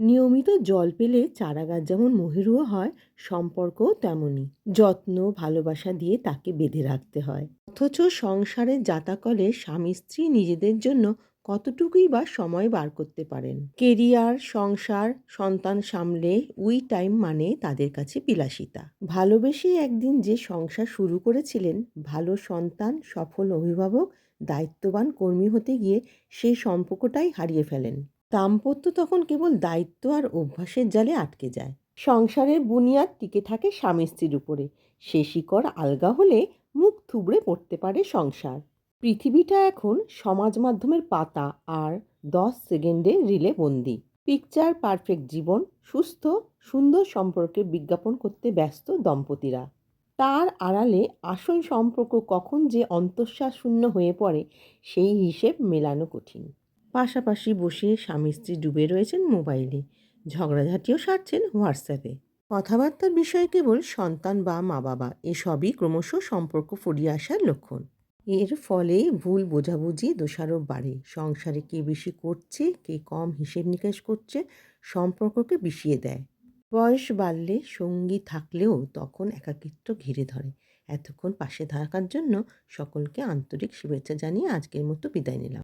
নিয়মিত জল পেলে চারাগাছ যেমন মহিরুহ হয়, সম্পর্কও তেমনই। যত্ন ভালোবাসা দিয়ে তাকে বেঁধে রাখতে হয়। অথচ সংসারের জাতাকলে স্বামী স্ত্রী নিজেদের জন্য কতটুকুই বা সময় বার করতে পারেন? কেরিয়ার, সংসার, সন্তান সামলে টাইম মানে তাদের কাছে বিলাসিতা। ভালোবেসে একদিন যে সংসার শুরু করেছিলেন, ভালো সন্তান, সফল অভিভাবক, দায়িত্ববান কর্মী হতে গিয়ে সেই সম্পর্কটাই হারিয়ে ফেলেন। দাম্পত্য তখন কেবল দায়িত্ব আর অভ্যাসের জালে আটকে যায়। সংসারের বুনিয়াদ টিকে থাকে স্বামী স্ত্রীর উপরে। সে শিকড় আলগা হলে মুখ থুবড়ে পড়তে পারে সংসার। পৃথিবীটা এখন সমাজ মাধ্যমের পাতা আর 10 সেকেন্ডের রিলে বন্দি। পিকচার পারফেক্ট জীবন, সুস্থ সুন্দর সম্পর্কের বিজ্ঞাপন করতে ব্যস্ত দম্পতিরা। তার আড়ালে আসল সম্পর্ক কখন যে অন্তঃশ্বাস শূন্য হয়ে পড়ে, সেই হিসেব মেলানো কঠিন। পাশাপাশি বসে স্বামী স্ত্রী ডুবে রয়েছেন মোবাইলে, ঝগড়াঝাটিও সারছেন হোয়াটসঅ্যাপে। কথাবার্তার বিষয় কেবল সন্তান বা মা বাবা, এসবই ক্রমশ সম্পর্ক ফুরিয়ে আসার লক্ষণ। এর ফলে ভুল বোঝাবুঝি, দোষারোপ বাড়ে। সংসারে কে বেশি করছে, কে কম হিসেব নিকেশ করছে, সম্পর্ককে বিষিয়ে দেয়। বয়স বাড়লে সঙ্গী থাকলেও তখন একাকিত্ব ঘিরে ধরে। এতক্ষণ পাশে থাকার জন্য সকলকে আন্তরিক শুভেচ্ছা জানিয়ে আজকের মতো বিদায় নিলাম।